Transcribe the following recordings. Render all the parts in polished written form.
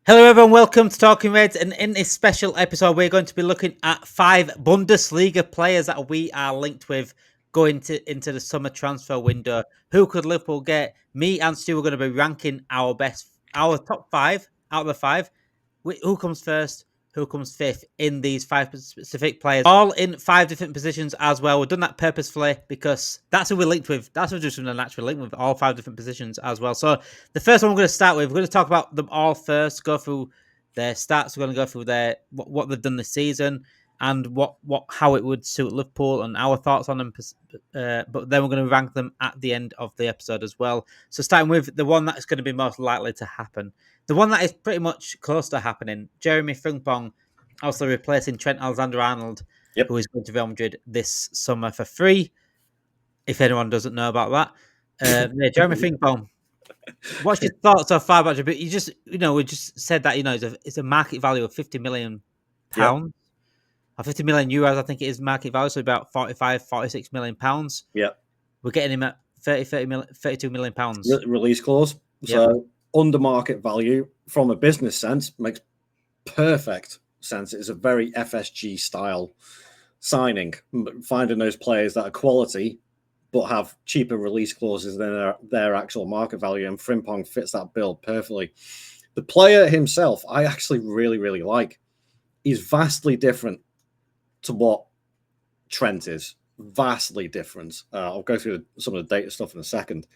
Hello everyone, welcome to Talking Reds, and in this special episode we're going to be looking at 5 Bundesliga players that we are linked with going into the summer transfer window. Who could Liverpool get? Me and Stu are going to be ranking our top 5 out of the 5. Who comes first? Who comes fifth in these 5 specific players? All in 5 different positions as well. We've done that purposefully because that's who we're linked with. That's who just naturally linked with, all 5 different positions as well. So the first one we're going to start with, we're going to talk about them all first, go through their stats. We're going to go through their what they've done this season and how it would suit Liverpool and our thoughts on them. But then we're going to rank them at the end of the episode as well. So starting with the one that's going to be most likely to happen. The one that is pretty much close to happening, Jeremie Frimpong, also replacing Trent Alexander-Arnold, who is going to Real Madrid this summer for free, if anyone doesn't know about that. Jeremie Frimpong, what's your thoughts so far about it? You just, we just said that, it's a market value of £50 million. Or 50 million euros, I think it is market value, so about 46 million pounds. Yeah. We're getting him at 32 million pounds. Release clause. So under market value from a business sense makes perfect sense. It's a very FSG style signing, finding those players that are quality but have cheaper release clauses than their actual market value, and Frimpong fits that bill perfectly. The player himself, I actually really, really like. He's vastly different to what Trent is. Vastly different. I'll go through some of the data stuff in a second.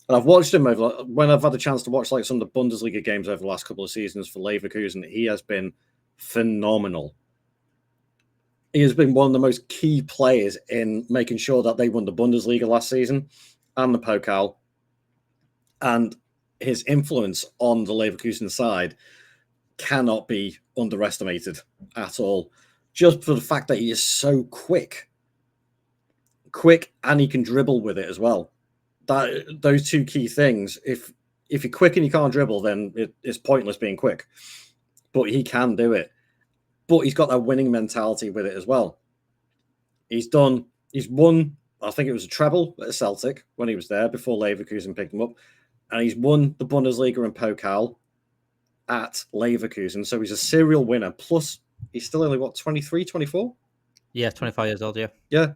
And I've watched him when I've had the chance to watch some of the Bundesliga games over the last couple of seasons for Leverkusen. He has been phenomenal. He has been one of the most key players in making sure that they won the Bundesliga last season and the Pokal. And his influence on the Leverkusen side cannot be underestimated at all. Just for the fact that he is so quick, and he can dribble with it as well. Those two key things. If you're quick and you can't dribble, then it's pointless being quick. But he can do it. But he's got that winning mentality with it as well. He's won, I think it was a treble at Celtic when he was there before Leverkusen picked him up. And he's won the Bundesliga and Pokal at Leverkusen. So he's a serial winner. Plus, he's still only, 23, 24? Yeah, 25 years old, yeah. Yeah.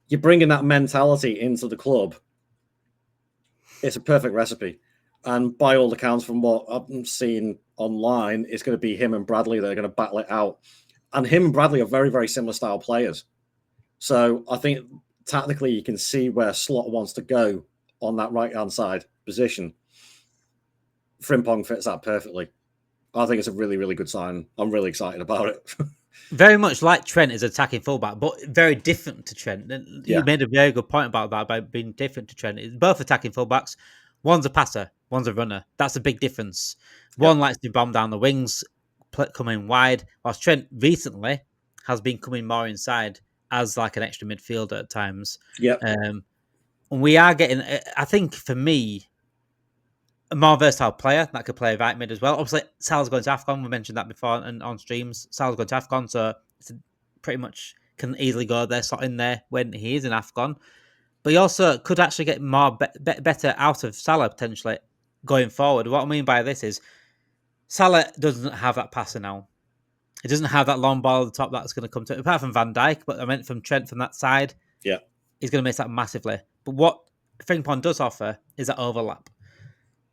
You're bringing that mentality into the club. It's a perfect recipe. And by all accounts, from what I'm seeing online, it's going to be him and Bradley that are going to battle it out. And him and Bradley are very, very similar style players. So I think tactically you can see where Slot wants to go on that right-hand side position. Frimpong fits that perfectly. I think it's a really, really good sign. I'm really excited about it. Very much like Trent is attacking fullback, but very different to Trent. You made a very good point about that, about being different to Trent. It's both attacking fullbacks. One's a passer, one's a runner. That's a big difference. One likes to bomb down the wings, coming wide, whilst Trent recently has been coming more inside as like an extra midfielder at times. And we are getting, I think for me, a more versatile player that could play right mid as well. Obviously, Salah's going to AFCON. We mentioned that before and on streams. Salah's going to AFCON, so it's pretty much can easily go there, slot in there when he is in AFCON. But he also could actually get more better out of Salah potentially going forward. What I mean by this is Salah doesn't have that passer now. He doesn't have that long ball at the top that's going to come to it, apart from Van Dijk, but I meant from Trent from that side. Yeah. He's going to miss that massively. But what Frimpong does offer is that overlap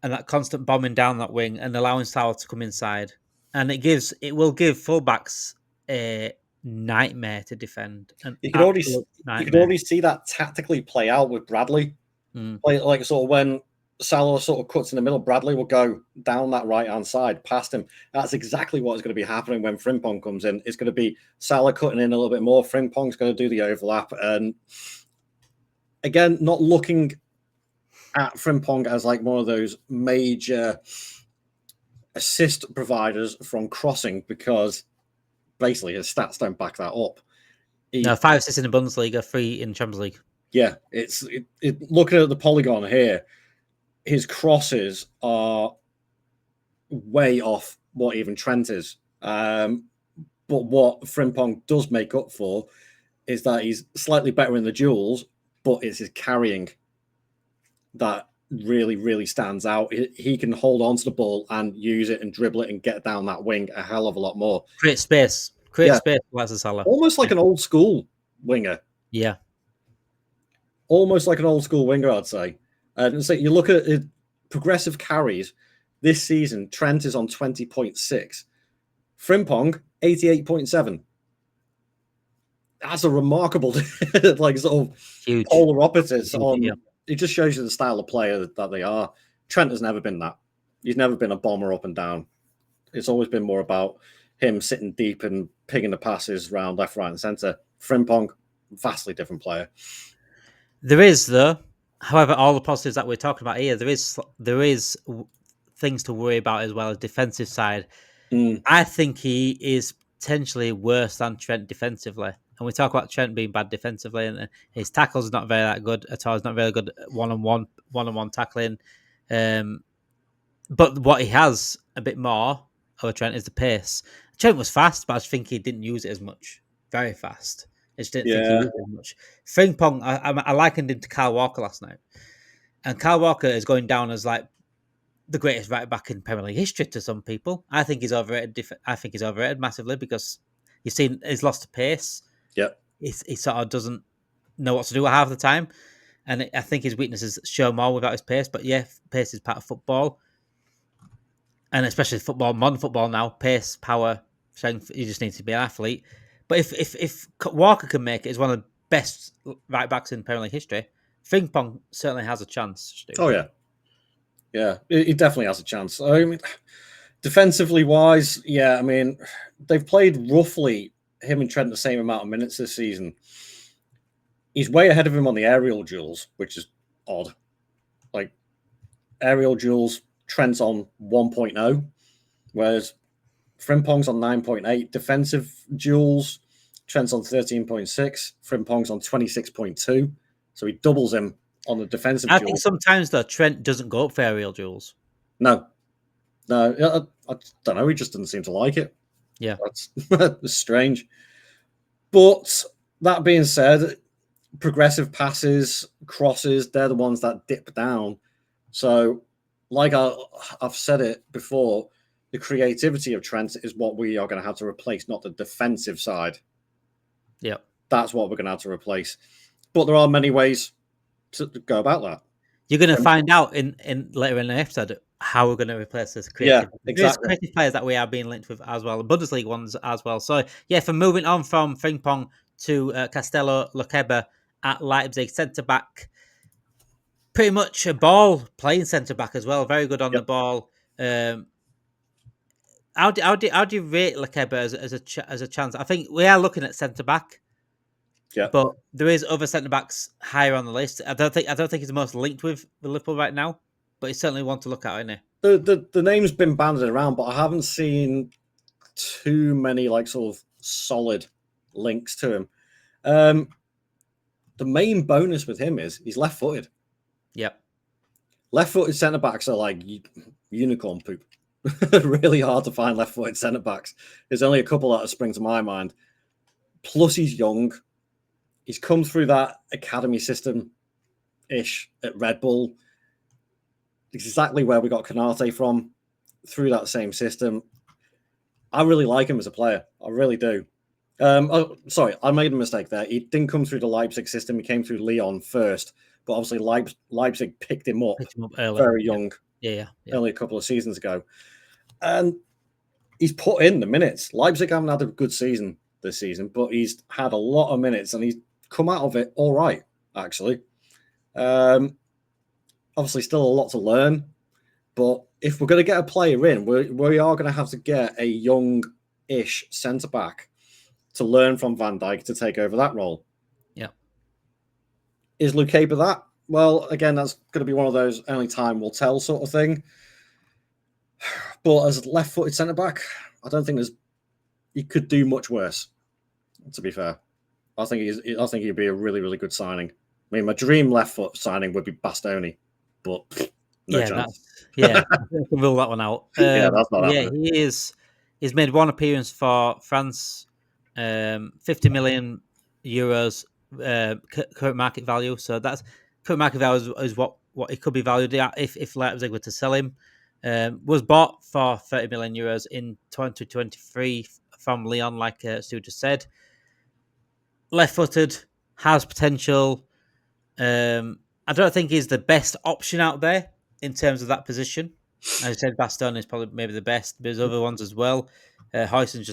and that constant bombing down that wing and allowing Salah to come inside. And it will give fullbacks a nightmare to defend. You can already see that tactically play out with Bradley. Like sort of when Salah sort of cuts in the middle, Bradley will go down that right-hand side past him. That's exactly what is going to be happening when Frimpong comes in. It's going to be Salah cutting in a little bit more. Frimpong's going to do the overlap. And again, not looking at Frimpong as like one of those major assist providers from crossing, because basically his stats don't back that up. 5 assists in the Bundesliga, 3 in Champions League. Yeah, looking at the polygon here, his crosses are way off what even Trent is. But what Frimpong does make up for is that he's slightly better in the duels, but it's his carrying that really, really stands out. He can hold on to the ball and use it and dribble it and get down that wing a hell of a lot more. Create space. Create space for Salah. Almost like an old school winger. Yeah. Almost like an old school winger, I'd say. And so you look at progressive carries this season, Trent is on 20.6. Frimpong, 88.7. That's a remarkable, like, sort of huge polar opposites. Yeah. It just shows you the style of player that they are. Trent has never been that. He's never been a bomber up and down. It's always been more about him sitting deep and picking the passes round left, right, and centre. Frimpong, vastly different player. There is, though, however, all the positives that we're talking about here, there is things to worry about as well as defensive side. I think he is potentially worse than Trent defensively. And we talk about Trent being bad defensively, and his tackles not very that good at all. He's not very good one-on-one tackling. But what he has a bit more over Trent is the pace. Trent was fast, but I just think he didn't use it as much. Very fast. I just didn't think he used it as much. Frimpong, I likened him to Kyle Walker last night. And Kyle Walker is going down as like the greatest right back in Premier League history to some people. I think he's overrated. I think he's overrated massively because you've seen he's lost to pace. Yep. He sort of doesn't know what to do half the time. And I think his weaknesses show more without his pace. But yeah, pace is part of football. And especially football, modern football now, pace, power, strength, you just need to be an athlete. But if Walker can make it as one of the best right backs in Premier League history, Frimpong certainly has a chance. Oh, yeah. Yeah, he definitely has a chance. I mean, defensively wise, yeah, I mean, they've played roughly him and Trent the same amount of minutes this season. He's way ahead of him on the aerial duels, which is odd. Like, aerial duels, Trent's on 1.0, whereas Frimpong's on 9.8. Defensive duels, Trent's on 13.6. Frimpong's on 26.2. So he doubles him on the defensive duels. I think sometimes, though, Trent doesn't go up for aerial duels. No, I don't know. He just doesn't seem to like it. Yeah. That's strange. But that being said, progressive passes, crosses, they're the ones that dip down. So, like I've said it before, the creativity of Trent is what we are going to have to replace, not the defensive side. Yeah. That's what we're going to have to replace. But there are many ways to go about that. You're going to find out in later in the episode how we're going to replace this creative. Yeah, exactly. There's creative players that we are being linked with as well, the Bundesliga ones as well. So, yeah, for moving on from Frimpong to Castello, Lukeba at Leipzig, centre-back. Pretty much a ball-playing centre-back as well. Very good on the ball. How do you rate Lukeba as a chance? I think we are looking at centre-back. Yeah, but there is other centre backs higher on the list. I don't think he's the most linked with Liverpool right now, but he's certainly one to look at, isn't he? The name's been banded around, but I haven't seen too many like sort of solid links to him. The main bonus with him is he's left-footed. Yep. Left-footed centre backs are like unicorn poop. Really hard to find left-footed centre backs. There's only a couple that spring to my mind. Plus, he's young. He's come through that academy system-ish at Red Bull. Exactly where we got Canate from, through that same system. I really like him as a player. I really do. Sorry, I made a mistake there. He didn't come through the Leipzig system. He came through Lyon first. But obviously Leipzig picked him up very young. Yeah. Only a couple of seasons ago. And he's put in the minutes. Leipzig haven't had a good season this season, but he's had a lot of minutes and he's come out of it all right, actually. Obviously, still a lot to learn, but if we're going to get a player in, we are going to have to get a young-ish centre-back to learn from Van Dijk to take over that role. Yeah. Is Lukeba that? Well, again, that's going to be one of those only time will tell sort of thing. But as a left-footed centre-back, I don't think he could do much worse, to be fair. I think he'd be a really, really good signing. I mean, my dream left foot signing would be Bastoni, but no chance. I can rule that one out. Yeah, that's not happening. He's made one appearance for France, 50 million euros current market value. So that's current market value is what what he could be valued at if Leipzig were to sell him. Was bought for 30 million euros in 2023 from Lyon, like Stu just said. Left-footed, has potential. I don't think he's the best option out there in terms of that position. As I said, Baston is probably maybe the best. There's other ones as well. Huijsen's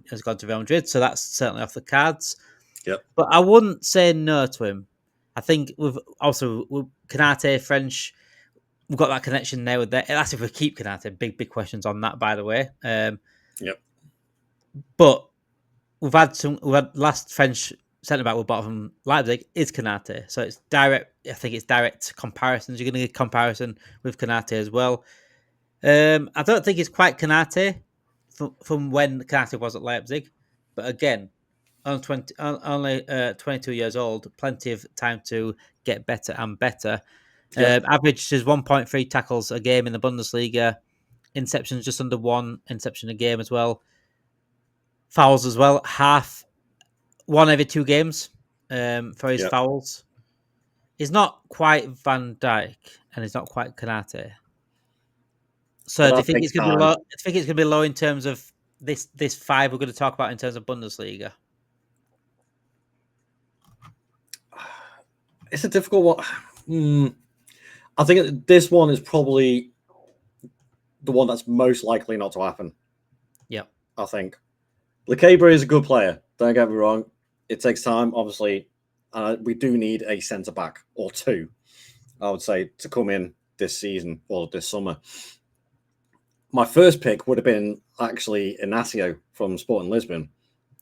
has gone to Real Madrid, so that's certainly off the cards. Yep. But I wouldn't say no to him. I think with Konate, French, we've got that connection there with that. That's if we keep Konate. Big questions on that, by the way. Yep. But we've had last French centre back we bought from Leipzig is Konate, so it's direct. I think it's direct comparisons. You're going to get comparison with Konate as well. I don't think it's quite Konate from when Konate was at Leipzig, but again, only 22 years old, plenty of time to get better and better. Yep. Average is 1.3 tackles a game in the Bundesliga. Interceptions just under 1 interception a game as well. Fouls as well, one every 2 games for his fouls. He's not quite Van Dijk and he's not quite Konate. So do you think it's going to be low? I think it's going to be low in terms of this 5 we're going to talk about in terms of Bundesliga. It's a difficult one. I think this one is probably the one that's most likely not to happen. Yeah, I think Lukeba is a good player. Don't get me wrong. It takes time, obviously. We do need a centre back or 2, I would say, to come in this season or this summer. My first pick would have been actually Inacio from Sporting Lisbon.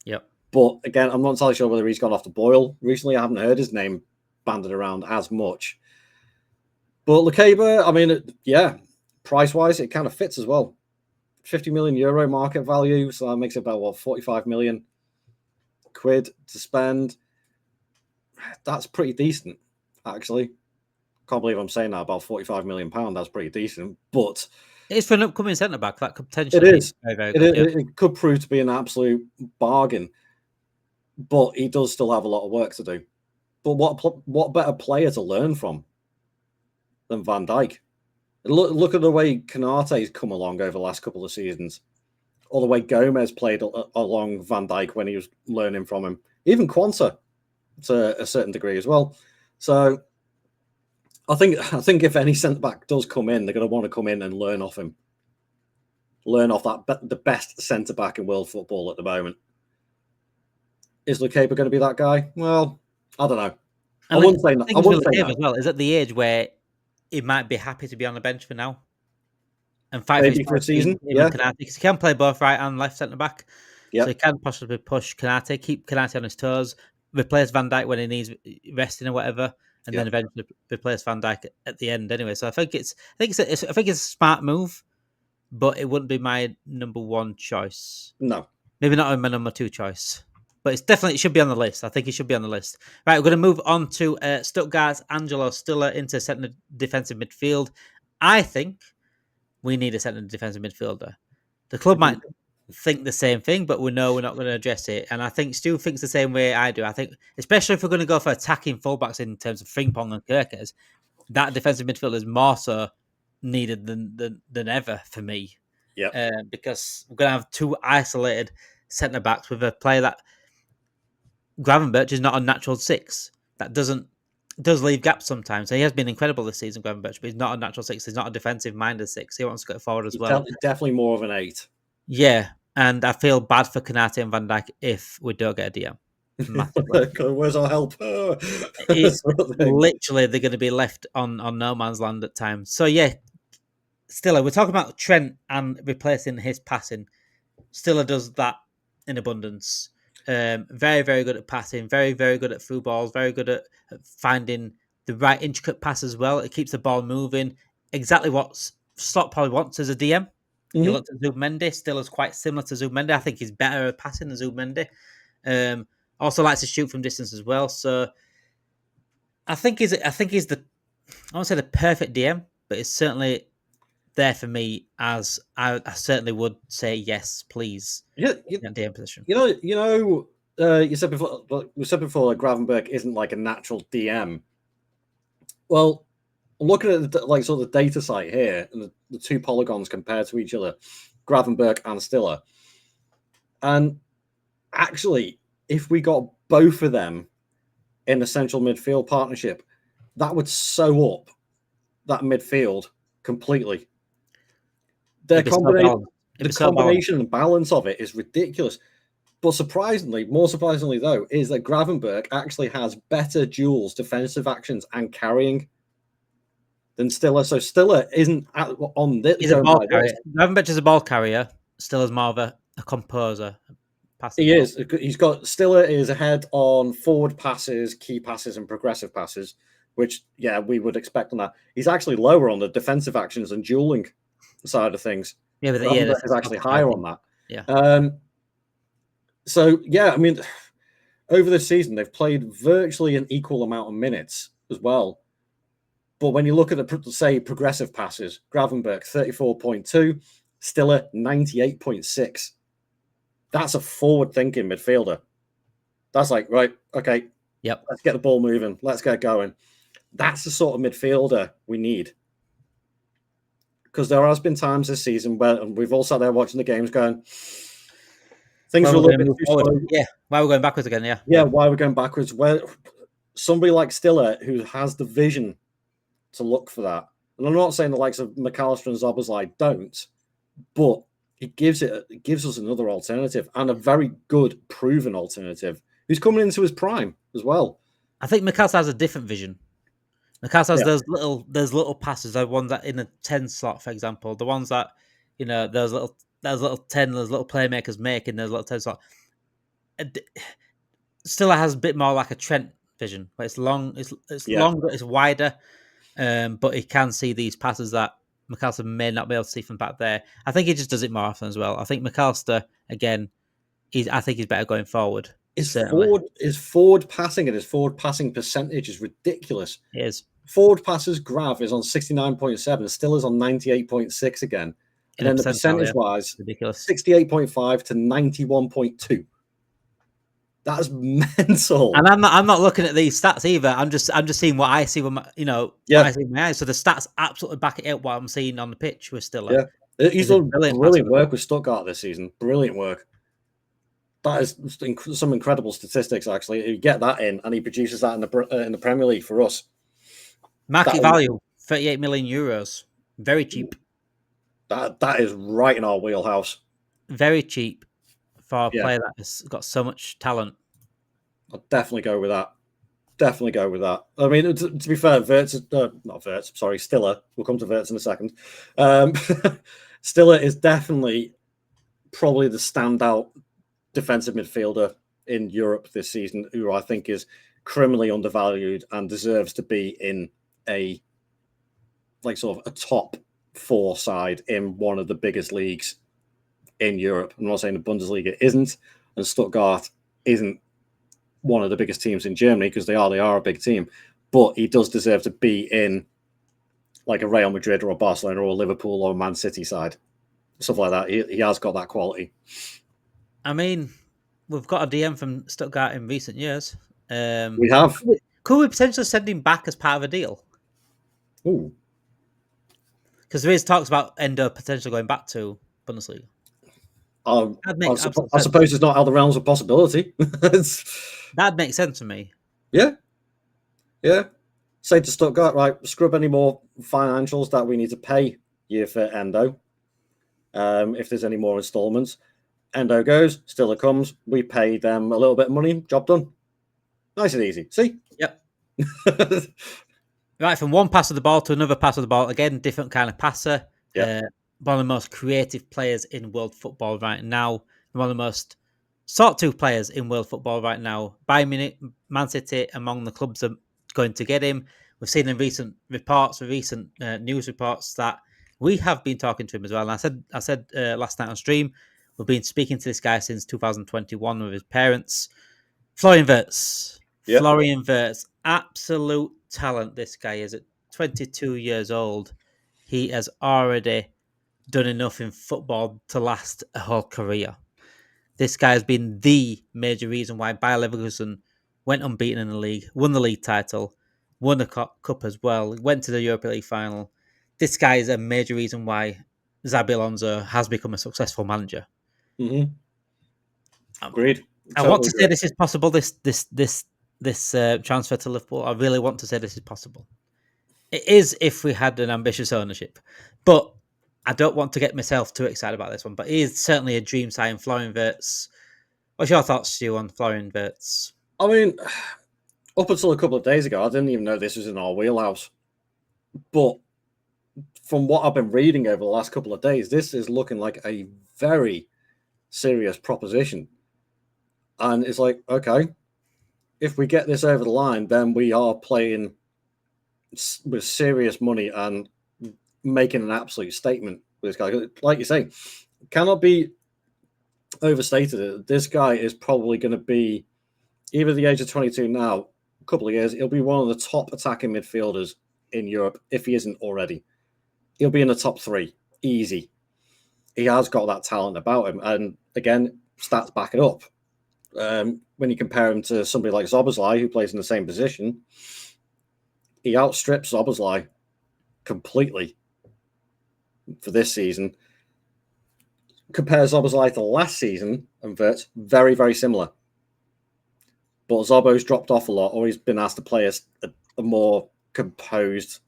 Yep. But again, I'm not entirely sure whether he's gone off the boil recently. I haven't heard his name banded around as much. But Lukeba, I mean, yeah, price-wise, it kind of fits as well. 50 million euro market value, so that makes it about, 45 million quid to spend. That's pretty decent, actually. Can't believe I'm saying that, about 45 million pound. That's pretty decent, but it's for an upcoming centre back that could potentially. It is. Very good, it could prove to be an absolute bargain, but he does still have a lot of work to do. But what better player to learn from than Van Dijk? Look at the way Konate's come along over the last couple of seasons, or the way Gomez played along Van Dijk when he was learning from him. Even Quansah to a certain degree as well. So I think if any centre back does come in, they're going to want to come in and learn off him. Learn off the best centre back in world football at the moment. Is Lukeba going to be that guy? Well, I don't know. I wouldn't say that. I wouldn't say that. As well, is at the age where he might be happy to be on the bench for now and fight maybe for a season. Yeah, because he can play both right and left centre back. Yep. So he can possibly push Konate, keep Konate on his toes, replace Van Dijk when he needs resting or whatever, and then eventually replace Van Dijk at the end anyway. So I think it's a smart move, but it wouldn't be my number 1 choice. No, maybe not my number 2 choice. But it should be on the list. I think he should be on the list. Right, we're going to move on to Stuttgart's Angelo still into centre defensive midfield. I think we need a centre defensive midfielder. The club might think the same thing, but we know we're not going to address it. And I think Stu thinks the same way I do. I think, especially if we're going to go for attacking fullbacks in terms of Frimpong and Kerkers, that defensive midfielder is more so needed than ever for me. Yeah, because we're going to have 2 isolated centre backs with a player that. Gravenberch is not a natural 6. That does leave gaps sometimes. So he has been incredible this season, Gravenberch, but he's not a natural 6. He's not a defensive-minded 6. He wants to go forward as well. Definitely more of an 8. Yeah, and I feel bad for Konate and Van Dijk if we don't get a DM. Where's our help? It's literally they're going to be left on no man's land at times. So yeah, Stiller, we're talking about Trent and replacing his passing. Stiller does that in abundance. Very, very good at passing, very, very good at through balls, very good at finding the right intricate pass as well. It keeps the ball moving. Exactly what Slot probably wants as a DM. Mm-hmm. You look at Zubimendi, still is quite similar to Zubimendi. I think he's better at passing than Zubimendi. Also likes to shoot from distance as well. So I think he's the, I won't say the perfect DM, but it's certainly there for me, as I certainly would say yes, please. Yeah, in that DM position. You said before that Gravenberch isn't like a natural DM. Well, looking at the, like sort of the data site here and the two polygons compared to each other, Gravenberch and Stiller. And actually, if we got both of them in a central midfield partnership, that would sew up that midfield completely. The combination and balance of it is ridiculous. But more surprisingly though, is that Gravenberch actually has better duels, defensive actions, and carrying than Stiller. So Stiller isn't on this. He's a ball carrier. Gravenberch is a ball carrier. Stiller's more of a composer. He is. He's got Stiller is ahead on forward passes, key passes, and progressive passes, which we would expect on that. He's actually lower on the defensive actions and dueling side of things. Yeah, but is actually higher on that. Yeah. So I mean, over this season they've played virtually an equal amount of minutes as well. But when you look at the progressive passes, Gravenberch 34.2, Stiller 98.6. That's a forward-thinking midfielder. That's like, right, okay, let's get the ball moving. Let's get going. That's the sort of midfielder we need. Because there has been times this season where we've all sat there watching the games going, things are a little bit too slow. Yeah, why are we going backwards again? Yeah, why are we going backwards? Where somebody like Stiller, who has the vision to look for that. And I'm not saying the likes of McAllister and Szoboszlai don't, but it gives us another alternative and a very good, proven alternative who's coming into his prime as well. I think McAllister has a different vision. McAllister has those little passes, the ones that in a 10 slot, for example, the ones that those little playmakers make in those little 10 slot. Stiller has a bit more like a Trent vision, where it's long, it's longer, it's wider, but he can see these passes that McAllister may not be able to see from back there. I think he just does it more often as well. I think McAllister, again, I think he's better going forward. His forward passing and his forward passing percentage is ridiculous. It is. Forward passes, Grav is on 69.7, Stiller's on 98.6 again. And then the percentage-wise, ridiculous. 68.5 to 91.2. That's mental. And I'm not looking at these stats either. I'm just seeing what I see with my, what I see with my eyes. So the stats absolutely back it up what I'm seeing on the pitch with Stiller. Yeah, he's done brilliant work with Stuttgart this season. Brilliant work. That is some incredible statistics. Actually, you get that in, and he produces that in the Premier League for us. Market value 38 million euros. Very cheap. That is right in our wheelhouse. Very cheap for a player that has got so much talent. I'll definitely go with that. I mean, to be fair, Stiller. We'll come to Wirtz in a second. Stiller is definitely probably the standout defensive midfielder in Europe this season, who I think is criminally undervalued and deserves to be in a sort of a top 4 side in one of the biggest leagues in Europe. I'm not saying the Bundesliga isn't, and Stuttgart isn't one of the biggest teams in Germany, because they are a big team, but he does deserve to be in like a Real Madrid or a Barcelona or a Liverpool or a Man City side, stuff like that. He has got that quality. I mean, we've got a DM from Stuttgart in recent years. We have. Could we potentially send him back as part of a deal? Ooh. Because there is talks about Endo potentially going back to Bundesliga. I suppose it's not out of the realms of possibility. That'd make sense to me. Yeah. Say to Stuttgart, right, scrub any more financials that we need to pay you for Endo. If there's any more installments. Endo goes, Stiller comes, we pay them a little bit of money, job done. Nice and easy. See? Yep. Right, from one pass of the ball to another pass of the ball. Again, different kind of passer. Yep. One of the most creative players in world football right now. One of the most sought-to players in world football right now. Bayern Munich, Man City, among the clubs are going to get him. We've seen in recent news reports that we have been talking to him as well. And I said last night on stream, we've been speaking to this guy since 2021 with his parents. Florian Wirtz. Yep. Florian Wirtz. Absolute talent this guy is. At 22 years old, he has already done enough in football to last a whole career. This guy has been the major reason why Bayer Leverkusen went unbeaten in the league, won the league title, won a cup as well, went to the Europa League final. This guy is a major reason why Xabi Alonso has become a successful manager. Mm-hmm. Agreed. I want to say this is possible. This transfer to Liverpool. I really want to say this is possible. It is if we had an ambitious ownership, but I don't want to get myself too excited about this one. But he is certainly a dream sign. Florian Wirtz. What's your thoughts, Stu, on Florian Wirtz? I mean, up until a couple of days ago, I didn't even know this was in our wheelhouse. But from what I've been reading over the last couple of days, this is looking like a very serious proposition. And it's like, okay, if we get this over the line, then we are playing with serious money and making an absolute statement with this guy. Like you say, cannot be overstated. This guy is probably going to be, even at the age of 22 now, a couple of years, he'll be one of the top attacking midfielders in Europe, if he isn't already. He'll be in the top 3, easy. He has got that talent about him. And again, stats back it up. When you compare him to somebody like Szoboszlai, who plays in the same position, he outstrips Szoboszlai completely for this season. Compare Szoboszlai to last season, and Wirtz, very, very similar. But Zobo's dropped off a lot, or he's been asked to play a more composed,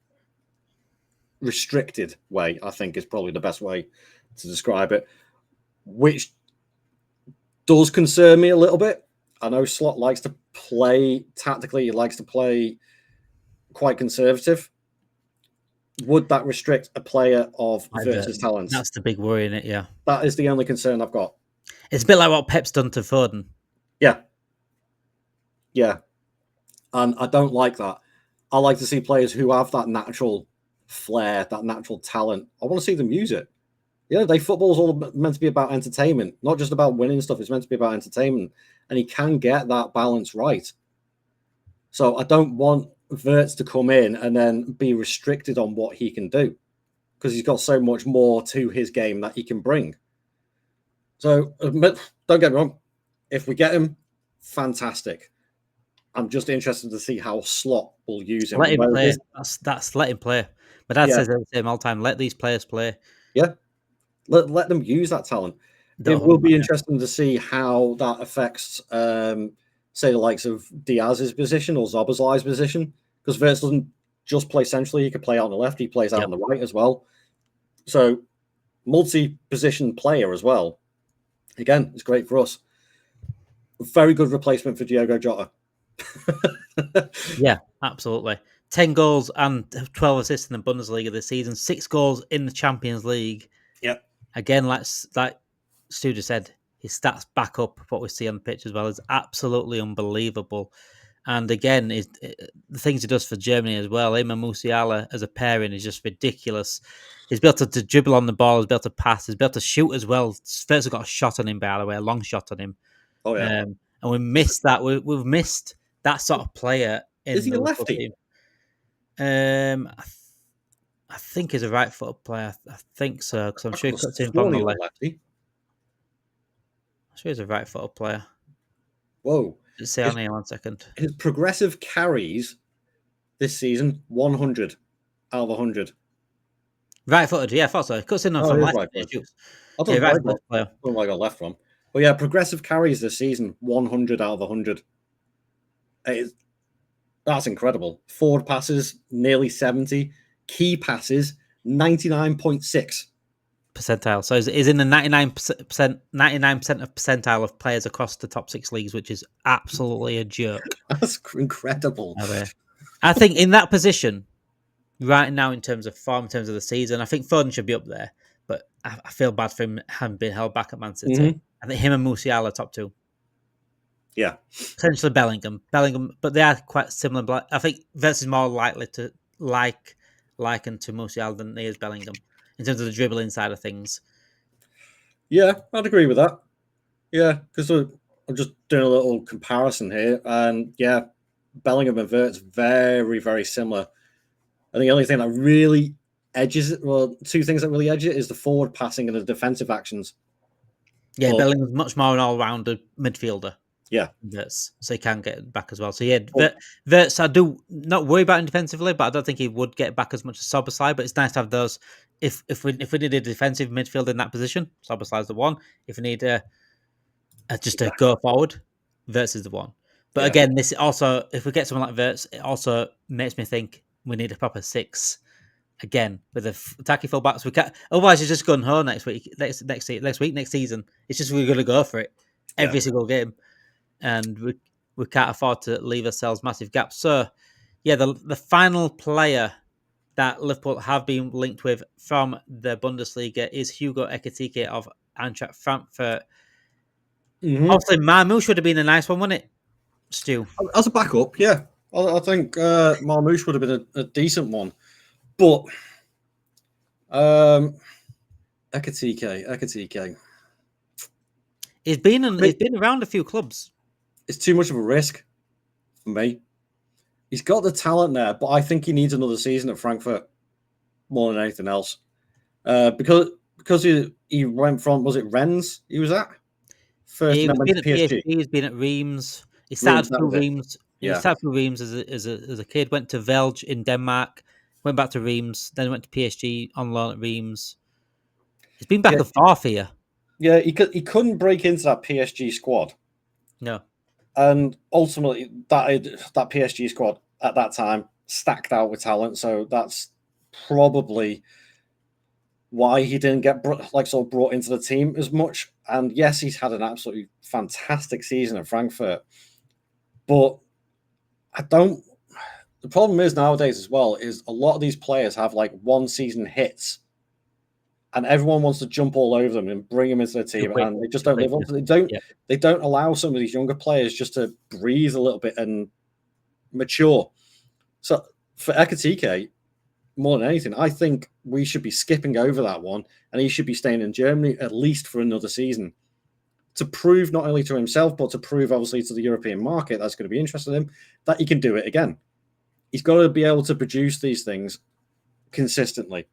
restricted way, I think is probably the best way to describe it, which does concern me a little bit. I know Slot likes to play tactically, he likes to play quite conservative. Would that restrict a player of Wirtz's talents? That's the big worry in it, yeah. That is the only concern I've got. It's a bit like what Pep's done to Foden. Yeah. Yeah. And I don't like that. I like to see players who have that natural flair, that natural talent. I want to see them use it. Yeah, football's all meant to be about entertainment, not just about winning stuff. It's meant to be about entertainment. And he can get that balance right. So I don't want Wirtz to come in and then be restricted on what he can do, because he's got so much more to his game that he can bring. So don't get me wrong. If we get him, fantastic. I'm just interested to see how Slot will use him. Let him play. That's let him play. But Dad says the same all the time. Let these players play. Yeah. Let them use that talent. It will be interesting to see how that affects, say, the likes of Diaz's position or Szoboszlai's position, because Wirtz doesn't just play centrally. He can play out on the left. He plays out on the right as well. So multi-position player as well. Again, it's great for us. Very good replacement for Diogo Jota. Yeah, absolutely. 10 goals and 12 assists in the Bundesliga this season. 6 goals in the Champions League. Yep. Again, like Stu just said, his stats back up what we see on the pitch as well. Is absolutely unbelievable. And again, the things he does for Germany as well. Him and Musiala as a pairing is just ridiculous. He's built to dribble on the ball. He's built to pass. He's built to shoot as well. Spurs have got a shot on him, by the way, a long shot on him. Oh yeah. And we missed that. We've missed that sort of player. Is he a lefty? I think he's a right-footed player. I think so, because I'm sure he cuts in from the left. I'm sure he's a right-footed player. Whoa. Let's say on here 1 second. His progressive carries this season, 100 out of 100. Right-footed, yeah, I thought so. He cuts in from left. Right-footed. I don't know where I got left from. But yeah, progressive carries this season, 100 out of 100. That's incredible. Forward passes, nearly 70. Key passes, 99.6 percentile. So he's in the 99% of percentile of players across the top 6 leagues, which is absolutely a joke. That's incredible. I think in that position, right now, in terms of form, in terms of the season, I think Foden should be up there. But I feel bad for him having been held back at Man City. Mm-hmm. I think him and Musiala are top 2. Yeah. Potentially Bellingham, but they are quite similar. I think Wirtz is more likely to liken to Musiala than he is Bellingham in terms of the dribbling side of things. Yeah, I'd agree with that. Yeah, because I'm just doing a little comparison here, and yeah, Bellingham and Wirtz very, very similar. I think the only thing that really edges it, well, 2 things that really edge it is the forward passing and the defensive actions. Yeah, Bellingham's much more an all-rounder midfielder. Yeah. Wirtz, so he can get back as well. So yeah, Wirtz, I do not worry about him defensively, but I don't think he would get back as much as Szoboszlai. But it's nice to have those. If we need a defensive midfield in that position, Szoboszlai's the one. If we need just a go forward, Wirtz is the one. But again, this also, if we get someone like Wirtz, it also makes me think we need a proper 6 again with the attacking fullbacks. We can't, otherwise, it's just gun ho next week, next season. It's just we're going to go for it every single game, and we can't afford to leave ourselves massive gaps. So, yeah, the final player that Liverpool have been linked with from the Bundesliga is Hugo Ekitike of Eintracht Frankfurt. Obviously, Marmoush would have been a nice one, wouldn't it, Stu? As a backup, yeah. I think Marmoush would have been a decent one. But Ekitike. He's been around a few clubs. It's too much of a risk for me. He's got the talent there, but I think he needs another season at Frankfurt more than anything else. Because he went from, was it Rennes he was at? First, He's been at PSG. He's been at Reims. He started through Reims. He started through Reims as a kid. Went to Velge in Denmark. Went back to Reims. Then went to PSG on loan at Reims. He's been back and forth here. Yeah, he couldn't break into that PSG squad. No. And ultimately, that PSG squad at that time stacked out with talent. So that's probably why he didn't get brought into the team as much. And yes, he's had an absolutely fantastic season at Frankfurt. But the problem is nowadays as well is a lot of these players have like one season hits, and everyone wants to jump all over them and bring them into the team, and they just don't live up to it. They don't allow some of these younger players just to breathe a little bit and mature. So for Ekitike, more than anything, I think we should be skipping over that one, and he should be staying in Germany at least for another season to prove not only to himself, but to prove obviously to the European market that's going to be interested in him that he can do it again. He's got to be able to produce these things consistently.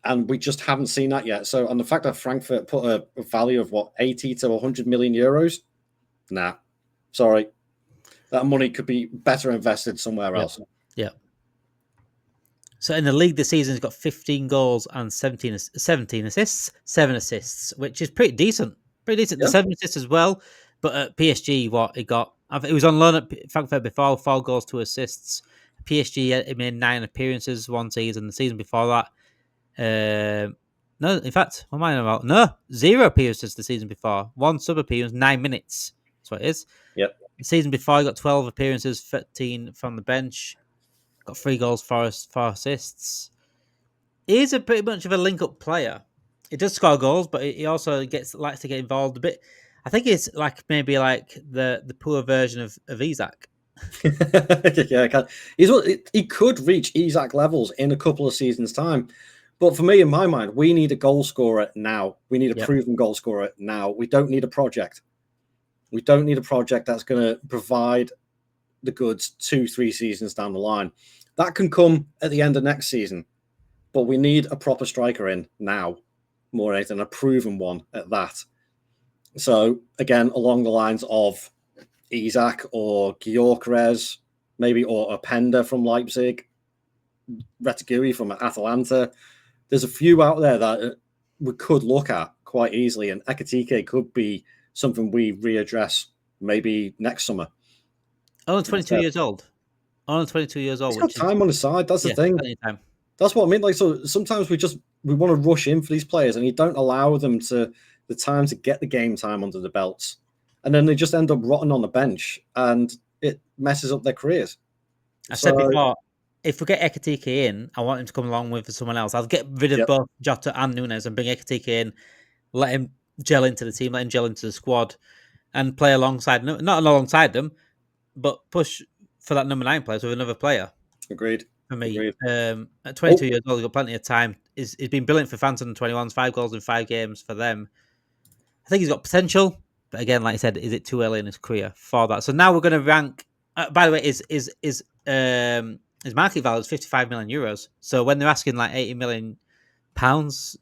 And we just haven't seen that yet. So, and the fact that Frankfurt put a value of 80 to 100 million euros, nah, sorry. That money could be better invested somewhere else. Yeah. So in the league this season, he's got 15 goals and 17 assists, 7 assists, which is pretty decent. Pretty decent. The 7 assists as well. But at PSG, what he got, he was on loan at Frankfurt before, 4 goals, 2 assists. PSG, he made 9 appearances one season. The season before that, no, in fact, what am I about? No, 0 appearances the season before. 1 sub appearance, 9 minutes. That's what it is. Yep. The season before, he got 12 appearances, 13 from the bench. Got 3 goals, 4 assists. He's a pretty much of a link-up player. He does score goals, but he also likes to get involved a bit. I think it's maybe like the poor version of Isak. Yeah, he could reach Isak levels in a couple of seasons' time. But for me, in my mind, we need a goal scorer now. We need a proven goal scorer now. We don't need a project. We don't need a project that's going to provide the goods 2-3 seasons down the line. That can come at the end of next season. But we need a proper striker in now, more than anything, a proven one at that. So, again, along the lines of Isak or Gyökeres, maybe, or Openda from Leipzig, Retegui from Atalanta. There's a few out there that we could look at quite easily, and Ekitike could be something we readdress maybe next summer. Only 22 years old. Only 22 years old. He's got time on his side. That's the thing. Time. That's what I mean. Like, so sometimes we want to rush in for these players, and you don't allow them the time to get the game time under the belts, and then they just end up rotting on the bench, and it messes up their careers. I said before, if we get Ekitike in, I want him to come along with someone else. I'll get rid of both Jota and Nunes and bring Ekitike in, let him gel into the team, let him gel into the squad, and play alongside, not alongside them, but push for that number 9 place with another player. Agreed. For me, at 22 years old, he's got plenty of time. He's been brilliant for fans under 21s, 5 goals in 5 games for them. I think he's got potential, but again, like I said, is it too early in his career for that? So now we're going to rank. By the way, his market value is 55 million euros. So when they're asking like 80 million pounds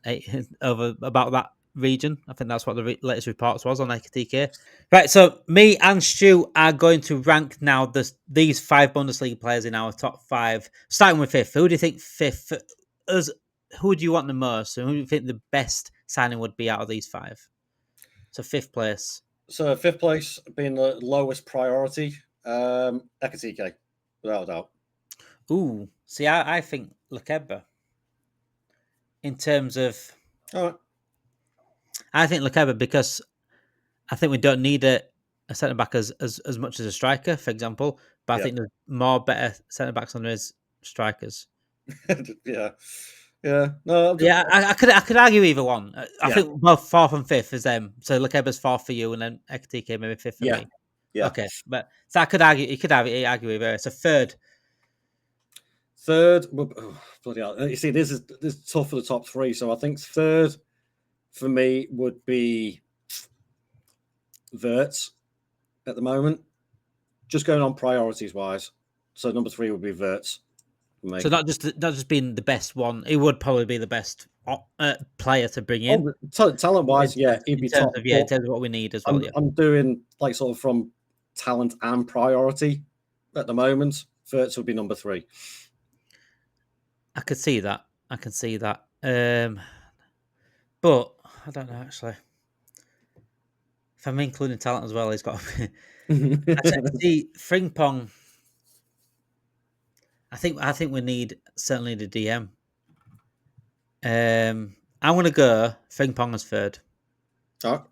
over about that region. I think that's what the latest reports was on Ekitike. Right, so me and Stu are going to rank now these 5 Bundesliga players in our top 5. Starting with 5th. Who do you think 5th? Who do you want the most? And who do you think the best signing would be out of these 5? So 5th place. So 5th place being the lowest priority, Ekitike, without a doubt. Ooh, see, I think Lukeba. In terms of, all right. I think Lukeba because I think we don't need a centre back as much as a striker, for example. But I think there's more better centre backs than there is strikers. Yeah. No. I could argue either one. I think both 4th and 5th is them. So Lukeba's 4th for you, and then Ekitike maybe 5th for me. Yeah. Okay, but so I could argue. You could argue either. So 3rd. Bloody hell. You see, this is tough for the top 3. So I think 3rd for me would be Wirtz at the moment. Just going on priorities wise. So number 3 would be Wirtz for me. So not just being the best one, he would probably be the best player to bring in. Talent wise, he'd be top. In terms of what we need as well. I'm doing like sort of from talent and priority at the moment. Wirtz would be number 3. I could see that. But I don't know actually. If I'm including talent as well, he's got to be. See, Frimpong. I think we need certainly the DM. I'm going to go Frimpong as 3rd. Oh.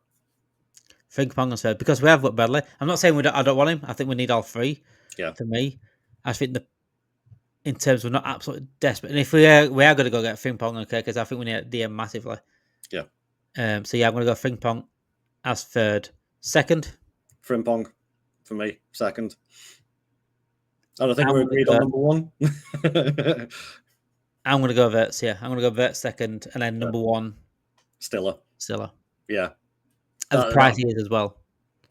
Frimpong as 3rd because we have got Bradley. I'm not saying I don't want him. I think we need all 3. Yeah. For me, I think in terms of not absolutely desperate, and if we are going to go get Frimpong, okay, because I think we need a DM massively. Yeah. So I'm going to go Frimpong as 3rd. 2nd, Frimpong for me. 2nd. And I think we're agreed on number 1. I'm going to go Wirtz. Yeah, I'm going to go Wirtz 2nd, and then number 1, Stiller. Yeah. As price he is as well.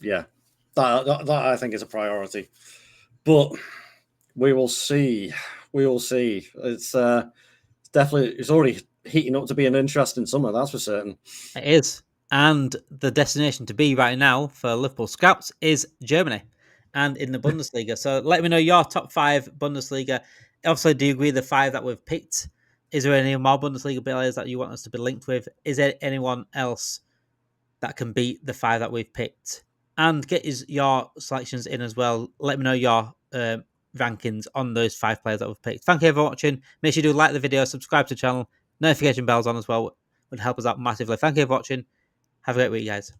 Yeah, that I think is a priority, but we will see. It's definitely it's already heating up to be an interesting summer. That's for certain. It is, and the destination to be right now for Liverpool scouts is Germany, and in the Bundesliga. So let me know your top 5 Bundesliga. Obviously, do you agree the 5 that we've picked? Is there any more Bundesliga players that you want us to be linked with? Is there anyone else that can beat the 5 that we've picked? And get your selections in as well. Let me know your rankings on those 5 players that we've picked. Thank you for watching. Make sure you do like the video, subscribe to the channel, notification bells on as well. Would help us out massively. Thank you for watching. Have a great week, guys.